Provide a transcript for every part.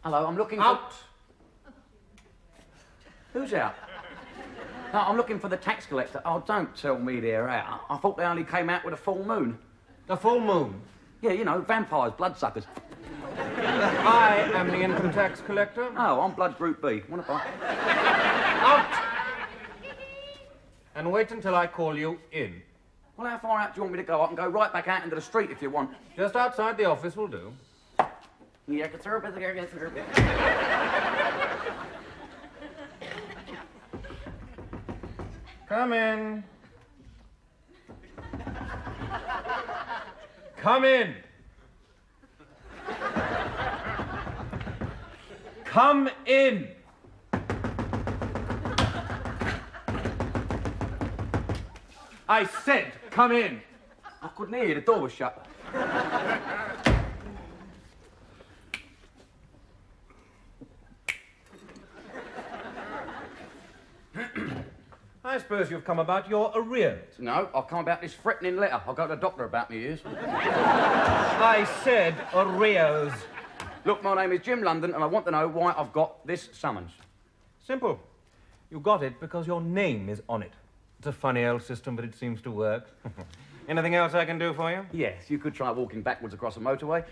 Hello, I'm looking for... Out! Who's out? No, I'm looking for the tax collector. Oh, don't tell me they're out. I thought they only came out with a full moon. The full moon? Yeah, you know, vampires, bloodsuckers. I am the income tax collector. Oh, I'm blood group B. Want a bite? Out! And wait until I call you in. Well, how far out do you want me to go? I can go right back out into the street if you want. Just outside the office will do. Yeah, get through a bit, get through a bit. Come in. Come in. Come in. I said, come in. I couldn't hear you, the door was shut. I suppose you've come about your arrears. No, I'll come about this threatening letter. I'll go to the doctor about me ears. I said arrears. Look, my name is Jim London, and I want to know why I've got this summons. Simple. You got it because your name is on it. It's a funny old system, but it seems to work. Anything else I can do for you? Yes, you could try walking backwards across a motorway.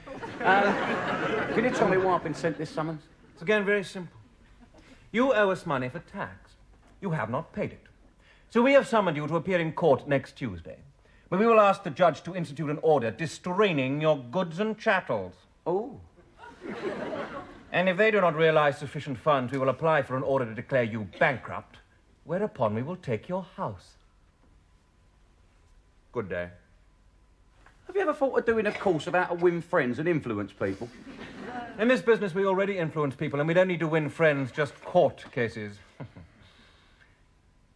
Can you tell me why I've been sent this summons? It's again very simple. You owe us money for tax. You have not paid it. So we have summoned you to appear in court next Tuesday, where we will ask the judge to institute an order distraining your goods and chattels. Oh. And if they do not realize sufficient funds, we will apply for an order to declare you bankrupt, whereupon we will take your house. Good day. Have you ever thought of doing a course about how to win friends and influence people? In this business, we already influence people, and we don't need to win friends, just court cases.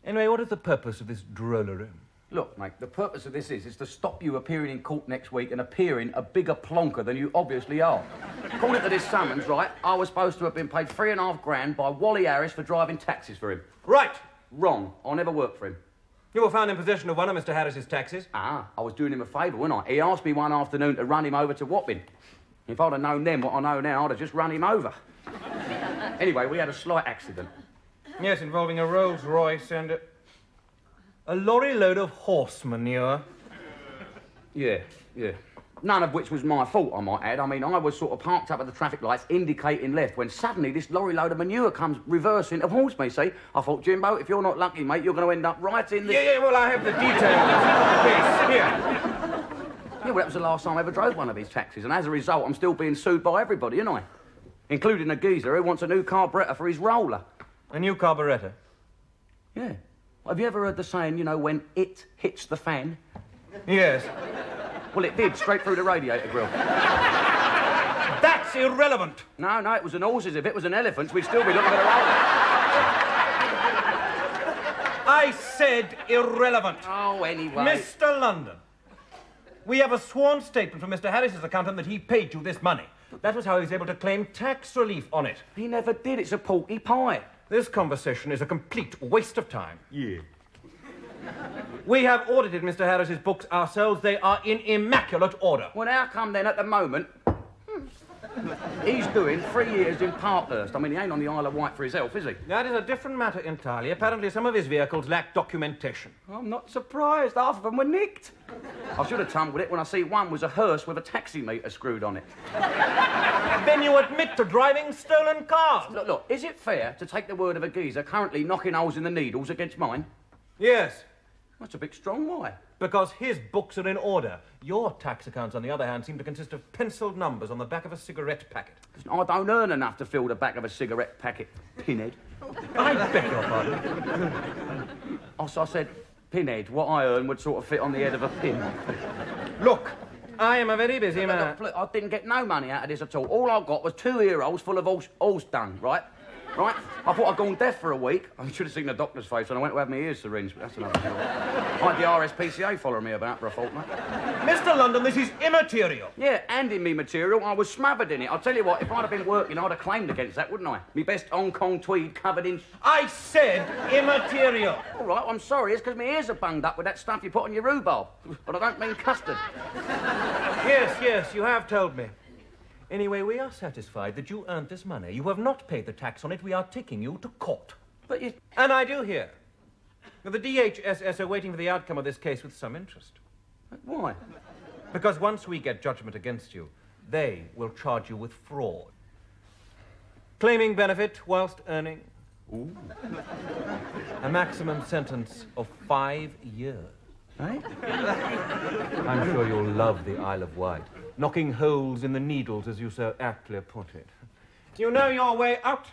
Anyway, what is the purpose of this drollery? Look, mate, the purpose of this is to stop you appearing in court next week and appearing a bigger plonker than you obviously are. According to this summons, right, I was supposed to have been paid $3,500 by Wally Harris for driving taxis for him. Right! Wrong. I'll never work for him. You were found in possession of one of Mr. Harris's taxis. Ah, I was doing him a favour, wasn't I? He asked me one afternoon to run him over to Wapping. If I'd have known then what I know now, I'd have just run him over. Anyway, we had a slight accident. Yes, involving a Rolls Royce and a lorry load of horse manure. Yeah. None of which was my fault, I might add. I mean, I was sort of parked up at the traffic lights, indicating left, when suddenly this lorry load of manure comes reversing towards me, see? I thought, Jimbo, if you're not lucky, mate, you're going to end up right in the... Yeah, well, I have the details. Case here. Yeah, well, that was the last time I ever drove one of his taxis, and as a result, I'm still being sued by everybody, aren't I? Including a geezer who wants a new carburettor for his roller. A new carburettor? Yeah. Have you ever heard the saying, you know, when it hits the fan? Yes. Well, it did, straight through the radiator grill. That's irrelevant. No, it was an horse's. If it was an elephant's, we'd still be looking at a roller. I said irrelevant. Oh, anyway. Mr. London, we have a sworn statement from Mr. Harris's accountant that he paid you this money. That was how he was able to claim tax relief on it. He never did. It's a porky pie. This conversation is a complete waste of time. Yeah. We have audited Mr. Harris's books ourselves. They are in immaculate order. Well, how come then at the moment he's doing 3 years in Parkhurst? I mean, he ain't on the Isle of Wight for his health, is he? That is a different matter entirely. Apparently, some of his vehicles lack documentation. I'm not surprised. Half of them were nicked. I should have tumbled it when I see one was a hearse with a taxi meter screwed on it. Then you admit to driving stolen cars. Look, is it fair to take the word of a geezer currently knocking holes in the needles against mine? Yes. That's a bit strong. Why? Because his books are in order. Your tax accounts, on the other hand, seem to consist of penciled numbers on the back of a cigarette packet. I don't earn enough to fill the back of a cigarette packet, pinhead. I beg your pardon. I said, pinhead. What I earn would sort of fit on the head of a pin. Look, I am a very busy man. Look, I didn't get no money out of this at all. All I got was 2 ear holes full of horse dung, right? Right? I thought I'd gone deaf for a week. I should have seen the doctor's face when I went to have my ears syringed, but that's another story. I had the RSPCA following me about for a fortnight. Mr. London, this is immaterial. Yeah, and in me material, I was smothered in it. I'll tell you what, if I'd have been working, I'd have claimed against that, wouldn't I? Me best Hong Kong tweed covered in... I said immaterial. All right, I'm sorry. It's because my ears are bunged up with that stuff you put on your rhubarb. But I don't mean custard. Yes, you have told me. Anyway, we are satisfied that you earned this money. You have not paid the tax on it. We are taking you to court. But you... And I do hear that the DHSS are waiting for the outcome of this case with some interest. Why? Because once we get judgment against you, they will charge you with fraud. Claiming benefit whilst earning. Ooh. A maximum sentence of 5 years. Eh? I'm sure you'll love the Isle of Wight. Knocking holes in the needles, as you so aptly put it. You know your way out?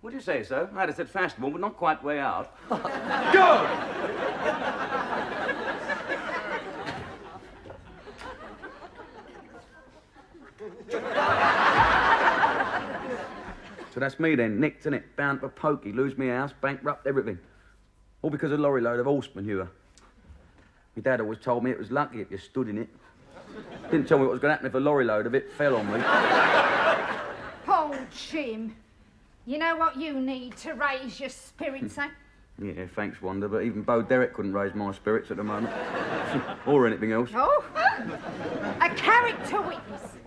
Would you say so? I'd have said fashionable, but not quite way out. Good! So that's me then, nicked, innit? Bound for pokey, lose me house, bankrupt, everything. All because of a lorry load of horse manure. My dad always told me it was lucky if you stood in it. Didn't tell me what was going to happen if a lorry load of it fell on me. Oh, Jim. You know what you need to raise your spirits, eh? Yeah, thanks, Wanda, but even Bo Derek couldn't raise my spirits at the moment. Or anything else. Oh, a character witness.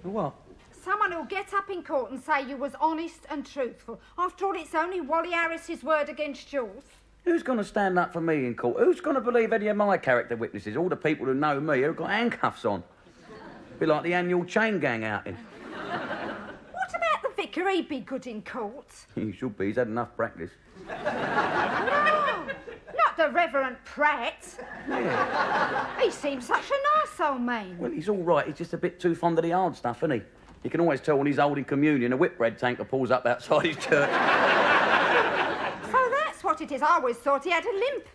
What? Someone who'll get up in court and say you was honest and truthful. After all, it's only Wally Harris's word against yours. Who's going to stand up for me in court? Who's going to believe any of my character witnesses? All the people who know me have got handcuffs on. Be like the annual chain gang outing. What about the vicar? He'd be good in court. He should be. He's had enough practice. No, not the Reverend Pratt. Yeah. He seems such a nice old man. Well, he's all right. He's just a bit too fond of the hard stuff, isn't he? You can always tell when he's holding communion, a whitbread tanker pulls up outside his church. So that's what it is. I always thought he had a limp.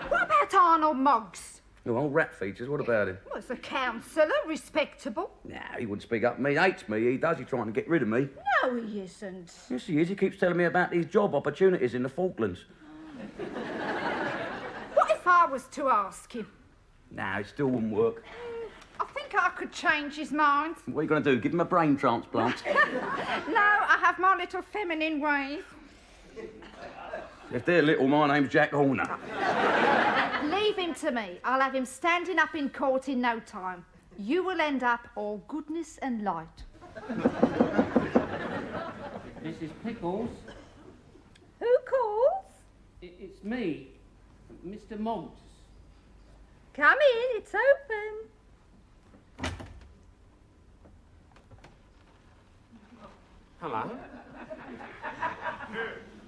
What about Arnold Moggs? Oh, old rat features, what about him? Well, he's a councillor, respectable. Nah, he wouldn't speak up to me. He hates me, he does. He's trying to get rid of me. No, he isn't. Yes, he is. He keeps telling me about these job opportunities in the Falklands. What if I was to ask him? Nah, it still wouldn't work. I think I could change his mind. What are you going to do, give him a brain transplant? No, I have my little feminine ways. If they're little, my name's Jack Horner. Leave him to me. I'll have him standing up in court in no time. You will end up all goodness and light. Mrs. Pickles? Who calls? It's me, Mr. Moggs. Come in, it's open. Hello.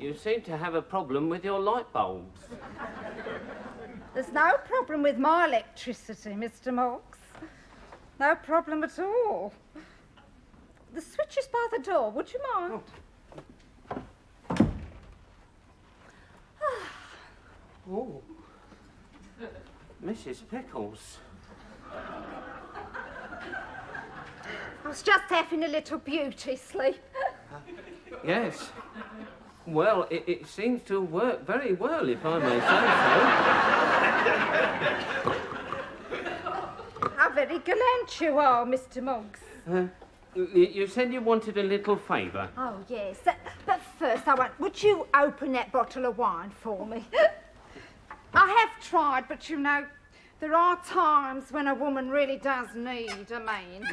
You seem to have a problem with your light bulbs. There's no problem with my electricity, Mr. Moggs. No problem at all. The switch is by the door. Would you mind? Oh. Mrs. Pickles. I was just having a little beauty sleep. Yes. Well, it seems to work very well, if I may say so. How very gallant you are, Mr. Moggs. You said you wanted a little favour. Oh, yes. But first, would you open that bottle of wine for me? I have tried, but you know, there are times when a woman really does need a man.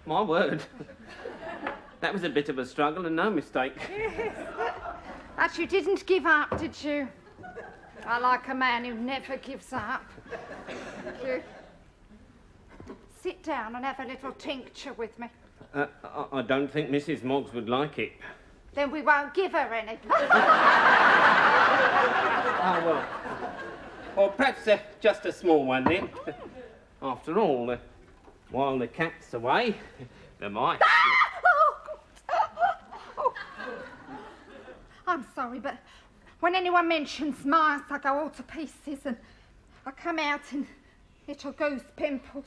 My word. That was a bit of a struggle and no mistake. Yes. But you didn't give up, did you? I like a man who never gives up. Thank you. Sit down and have a little tincture with me. I don't think Mrs. Moggs would like it. Then we won't give her any. Oh, well. Or perhaps just a small one then. After all, while the cat's away, the mice... Oh. I'm sorry, but when anyone mentions mice, I go all to pieces and I come out in little goose pimples.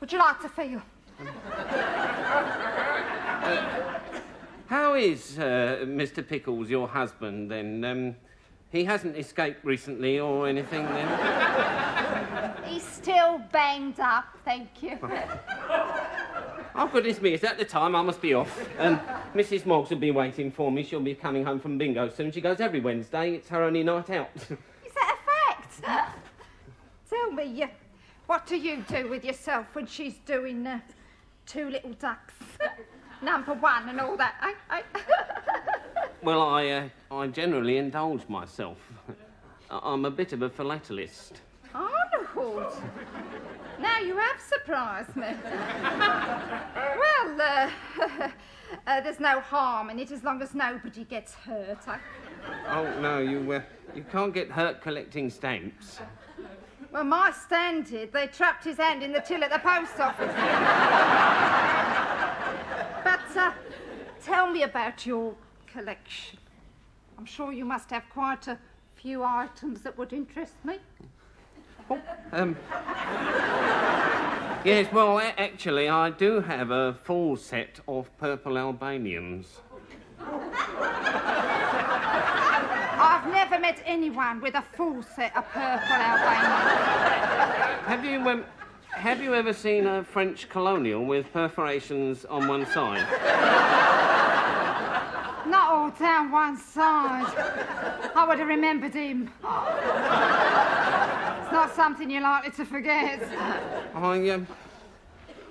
Would you like to feel? How is Mr. Pickles, your husband, then? He hasn't escaped recently or anything, then? He's still banged up, thank you. Oh, goodness me, it's at the time. I must be off. Mrs. Moggs will be waiting for me. She'll be coming home from bingo soon. She goes every Wednesday. It's her only night out. Is that a fact? Tell me, what do you do with yourself when she's doing Two Little Ducks, number 1 and all that, eh? Well, I generally indulge myself. I'm a bit of a philatelist. Arnold, now you have surprised me. Well, there's no harm in it as long as nobody gets hurt, eh? Oh, no, you can't get hurt collecting stamps. Well, my stand did. They trapped his hand in the till at the post office. But tell me about your collection. I'm sure you must have quite a few items that would interest me. Yes, well, actually, I do have a full set of purple Albanians. I've never met anyone with a full set of purple Albanians. Have you ever seen a French colonial with perforations on one side? Not all down one side. I would have remembered him. It's not something you're likely to forget.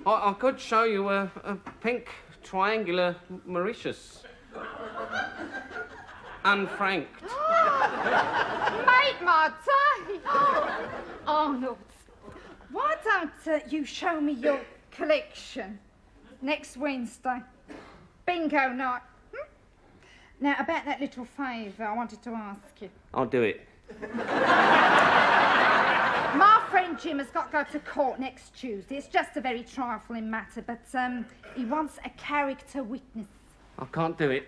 I could show you a pink triangular Mauritius. Unfranked. Make my day. Arnold, why don't you show me your collection next Wednesday? Bingo night. Now, about that little favour I wanted to ask you. I'll do it. My friend Jim has got to go to court next Tuesday. It's just a very trifling matter, but he wants a character witness. I can't do it.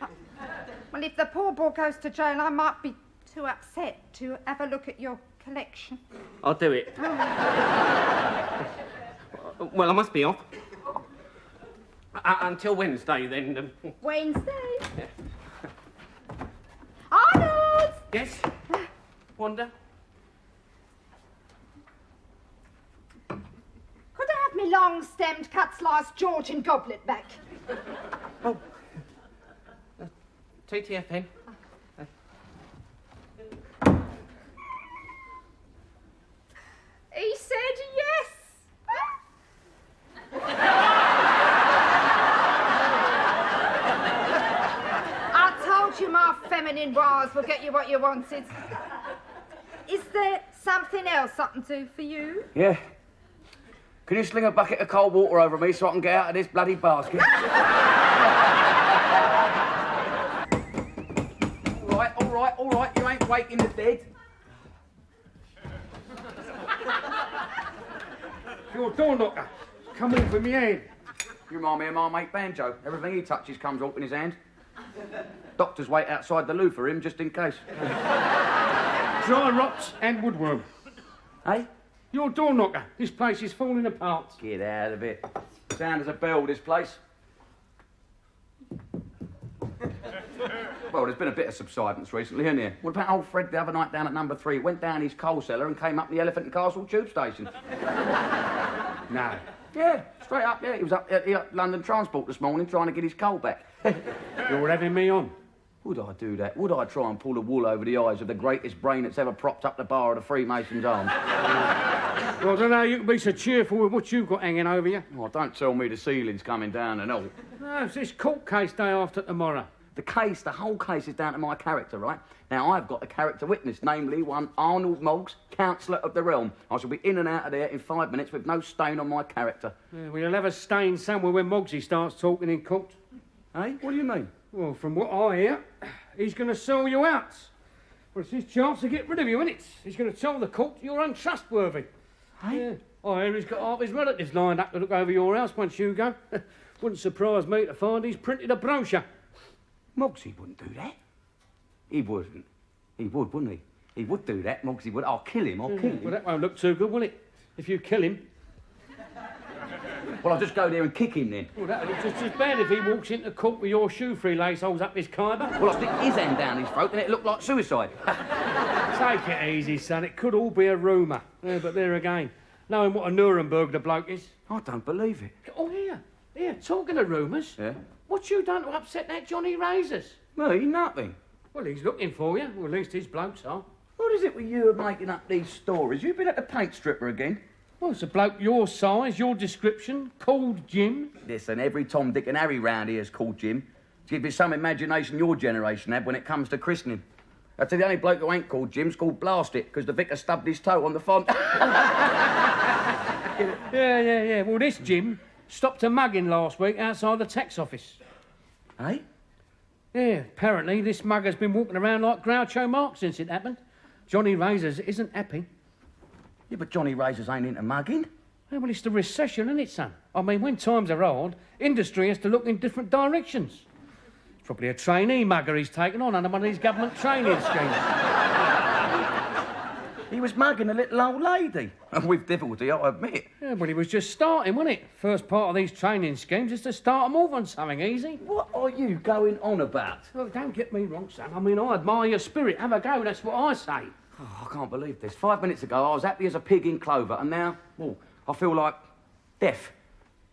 Well, if the poor boy goes to jail, I might be too upset to have a look at your collection. I'll do it. Well, I must be off. Until Wednesday, then. Wednesday? Arnold! Yes? Wanda? Could I have me long-stemmed, cut-sliced Georgian goblet back? Oh. TTFN. He said yes. I told you my feminine wiles will get you what you wanted. Is there something else I can do for you? Yeah. Can you sling a bucket of cold water over me so I can get out of this bloody basket? All right, you ain't waking the dead. Your door knocker. Come off in my hand. You remind me of my mate Banjo. Everything he touches comes off in his hand. Doctors wait outside the loo for him just in case. Dry rot and woodworm. Hey? Your door knocker. This place is falling apart. Get out of it. Sound as a bell, this place. Well, there's been a bit of subsidence recently, hasn't there? What about old Fred the other night down at number 3? Went down his coal cellar and came up the Elephant and Castle tube station. No. Yeah, straight up, yeah. He was up at the London Transport this morning trying to get his coal back. You're having me on. Would I do that? Would I try and pull the wool over the eyes of the greatest brain that's ever propped up the bar of the Freemasons' arms? Well, I don't know how you can be so cheerful with what you've got hanging over you. Oh, don't tell me the ceiling's coming down and all. No, it's this court case day after tomorrow. The whole case is down to my character, right? Now, I've got a character witness, namely one Arnold Moggs, Councillor of the Realm. I shall be in and out of there in 5 minutes with no stain on my character. Yeah, well, you'll have a stain somewhere when Moggsy starts talking in court. Hey, what do you mean? Well, from what I hear, he's going to sell you out. Well, it's his chance to get rid of you, isn't it? He's going to tell the court you're untrustworthy. Hey? Yeah. I hear he's got half his relatives lined up to look over your house once you go. Wouldn't surprise me to find he's printed a brochure. Moggsy wouldn't do that. He wouldn't. He would, wouldn't he? He would do that, Moggsy would. I'll kill him, I'll kill him. Well, that won't look too good, will it? If you kill him. Well, I'll just go there and kick him then. Well, that'll look just as bad if he walks into court with your shoe lace holes up his khyber. Well, I'll stick his hand down his throat and it'll look like suicide. Take it easy, son. It could all be a rumour. Yeah, but there again, knowing what a Nuremberg the bloke is. I don't believe it. Oh, here, talking of rumours. Yeah? What you done to upset that Johnny Razors? Me, nothing. Well, he's looking for you. Well, at least his blokes are. What is it with you making up these stories? You been at the paint stripper again? Well, it's a bloke your size, your description, called Jim. Listen, every Tom, Dick and Harry round here is called Jim. To give you some imagination your generation had when it comes to christening. I tell you, the only bloke who ain't called Jim's called Blast It, because the vicar stubbed his toe on the font. Yeah. Well, this Jim stopped a mugging last week outside the tax office. Eh? Yeah, apparently this mugger's been walking around like Groucho Marx since it happened. Johnny Razors isn't happy. Yeah, but Johnny Razors ain't into mugging. Yeah, well, it's the recession, isn't it, son? I mean, when times are hard, industry has to look in different directions. It's probably a trainee mugger he's taken on under one of these government training schemes. He was mugging a little old lady. With difficulty, I admit. Yeah, well, he was just starting, wasn't it? First part of these training schemes is to start 'em off on something easy. What are you going on about? Well, don't get me wrong, son. I mean, I admire your spirit. Have a go, that's what I say. Oh, I can't believe this. 5 minutes ago, I was happy as a pig in clover, and now, well, I feel like deaf.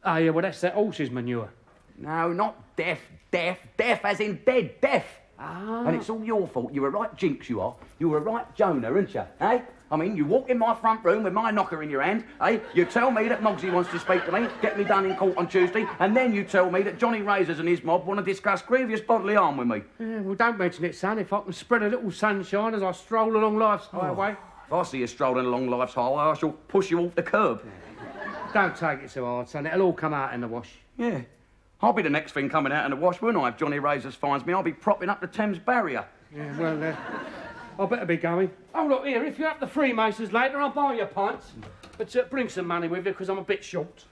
Oh, yeah, well, that's that horse's manure. No, not deaf. Deaf as in dead, deaf. Ah. And it's all your fault. You're a right jinx, you are. You were a right Jonah, aren't you, eh? I mean, you walk in my front room with my knocker in your hand, eh? You tell me that Mogsy wants to speak to me, get me done in court on Tuesday, and then you tell me that Johnny Razors and his mob want to discuss grievous bodily harm with me. Yeah, well, don't mention it, son. If I can spread a little sunshine as I stroll along life's highway. If I see you strolling along life's highway, I shall push you off the curb. Don't take it so hard, son. It'll all come out in the wash. Yeah. I'll be the next thing coming out in the wash, won't I? If Johnny Razors finds me, I'll be propping up the Thames barrier. Yeah, well, I better be going. Oh, look, here, if you're up the Freemasons later, I'll buy you pints. But bring some money with you, because I'm a bit short.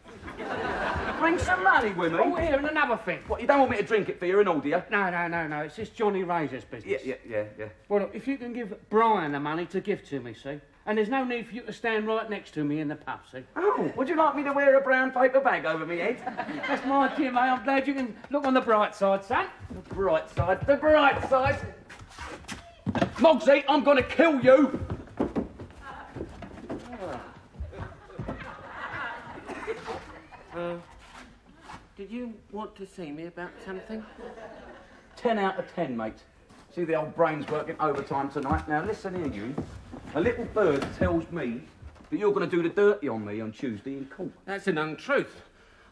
Bring some money with me. Oh, here, and another thing. What, you don't want me to drink it for you and all, do you? No. It's this Johnny Razors business. Yeah. Well, look, if you can give Brian the money to give to me, see? And there's no need for you to stand right next to me in the pub, see? Oh, would you like me to wear a brown paper bag over me head? That's my Jim, mate. I'm glad you can look on the bright side, son. The bright side. Mogsy, I'm going to kill you. Did you want to see me about something? 10 out of 10, mate. See the old brains working overtime tonight. Now, listen here, you. A little bird tells me that you're going to do the dirty on me on Tuesday in court. That's an untruth.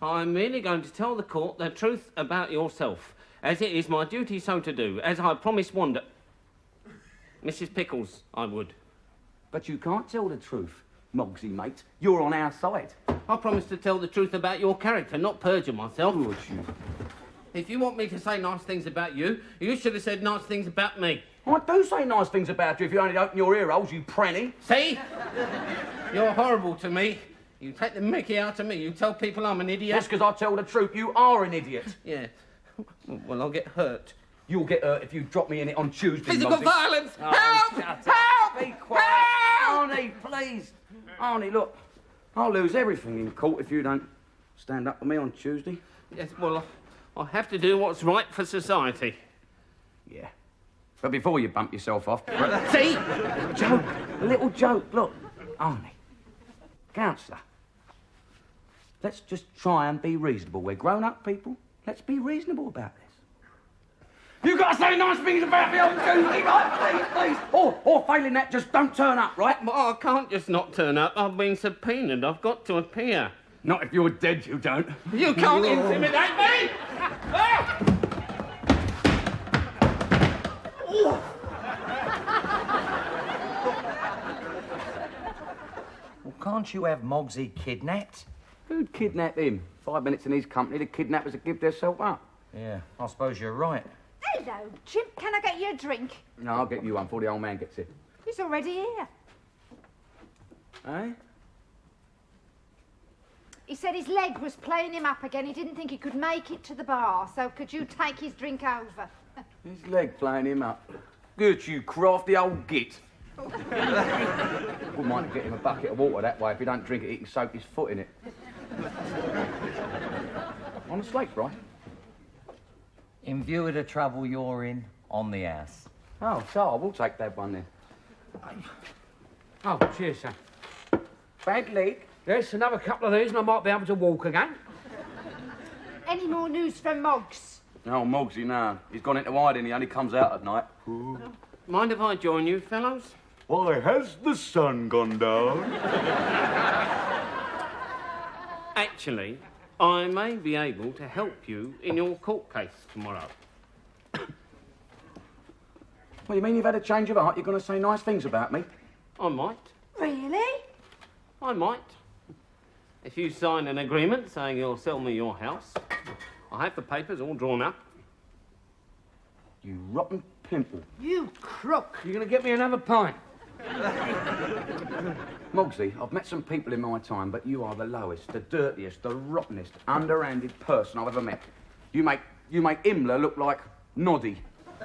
I'm merely going to tell the court the truth about yourself, as it is my duty so to do, as I promised Wanda. Mrs. Pickles, I would. But you can't tell the truth, Mogsy, mate. You're on our side. I promised to tell the truth about your character, not perjure myself. Would you? If you want me to say nice things about you, you should have said nice things about me. I do say nice things about you if you only open your ear holes, you pranny. See? You're horrible to me. You take the mickey out of me. You tell people I'm an idiot. Just because I tell the truth, you are an idiot. Yeah. Well, I'll get hurt. You'll get hurt if you drop me in it on Tuesday, Physical Mogsy. violence! Oh, Help! shut up. Help! Be quiet. Help! Arnie, please. Arnie, look. I'll lose everything in court if you don't stand up for me on Tuesday. Yes, well, I have to do what's right for society. Yeah. But before you bump yourself off... See? A little joke. Look, Arnie. Counsellor. Let's just try and be reasonable. We're grown-up people. Let's be reasonable about this. You got to say nice things about me on Tuesday, right? Please. Or failing that, just don't turn up, right? Well, I can't just not turn up. I've been subpoenaed. I've got to appear. Not if you're dead, you don't. You can't intimidate me! Well, can't you have Mogsy kidnapped? Who'd kidnap him? 5 minutes in his company, the kidnappers would give themselves up. Yeah, I suppose you're right. Hello, Jim. Can I get you a drink? No, I'll get you one before the old man gets here. He's already here. Eh? He said his leg was playing him up again. He didn't think he could make it to the bar, so could you take his drink over? His leg playing him up. Good, you crafty old git. Wouldn't mind to get him a bucket of water that way. If he don't drink it, he can soak his foot in it. On a slate, right? In view of the trouble you're in, on the house. Oh, so I will take that one then. Oh, cheers, son. Bad leg, Yes, another couple of these and I might be able to walk again. Any more news from Moggs? Oh, Mogsy, no. He's gone into hiding. He only comes out at night. Mind if I join you, fellows? Why, has the sun gone down? Actually, I may be able to help you in your court case tomorrow. Well, you mean you've had a change of heart? You're going to say nice things about me? I might. Really? I might. If you sign an agreement saying you'll sell me your house, I have the papers all drawn up. You rotten pimple. You crook. You're going to get me another pint? Mogsy, I've met some people in my time, but you are the lowest, the dirtiest, the rottenest, underhanded person I've ever met. You make Himmler look like Noddy.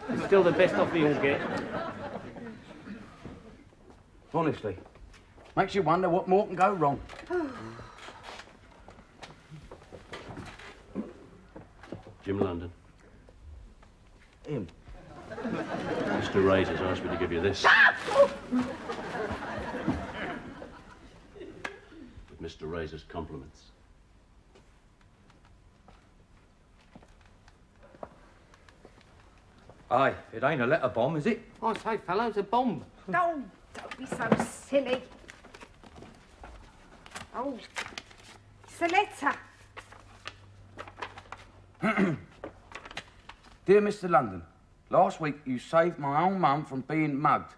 It's still the best offer you'll get. Honestly. Makes you wonder what more can go wrong. Jim London. Him. Mr. Ray's has asked me to give you this. With Mr. Razor's compliments. Aye, it ain't a letter bomb, is it? I say, fellows, a bomb. Oh, don't be so silly. Oh, it's a letter. Dear Mr. London, last week you saved my own mum from being mugged.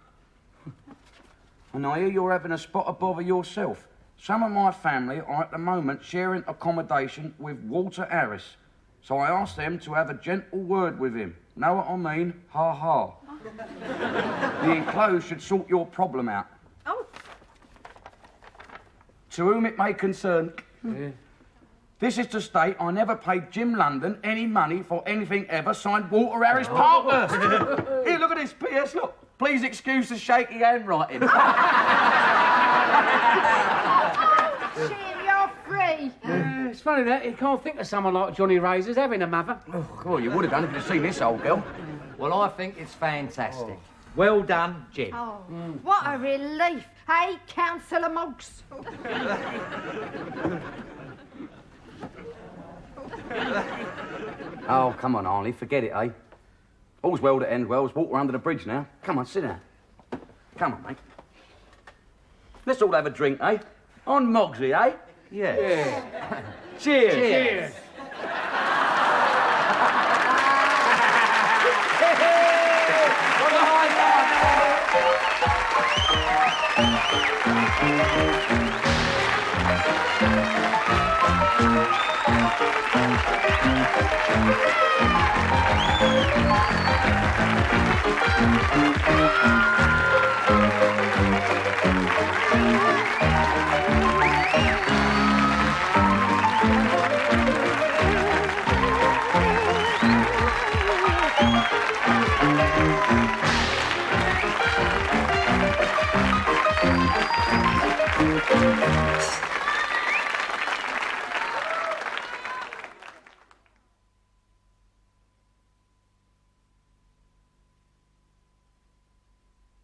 And I hear you're having a spot of bother yourself. Some of my family are at the moment sharing accommodation with Walter Harris. So I asked them to have a gentle word with him. Know what I mean? Ha ha. The enclosed should sort your problem out. Oh, To whom it may concern. This is to state I never paid Jim London any money for anything ever signed Walter Harris Parkhurst. Here, look at this PS, look. Please excuse the shaky handwriting. Jim, you're free. It's funny that you can't think of someone like Johnny Razor's having a mother. Oh, God, you would have done if you'd seen this old girl. Well, I think it's fantastic. Well done, Jim. Oh, what a relief. Hey, Councillor Moggs. Oh, come on, Arnie, forget it, eh? All's well that ends well. There's water under the bridge now. Come on, sit down. Come on, mate. Let's all have a drink, eh? On Mogsy, eh? Yeah. Cheers. Cheers. Cheers.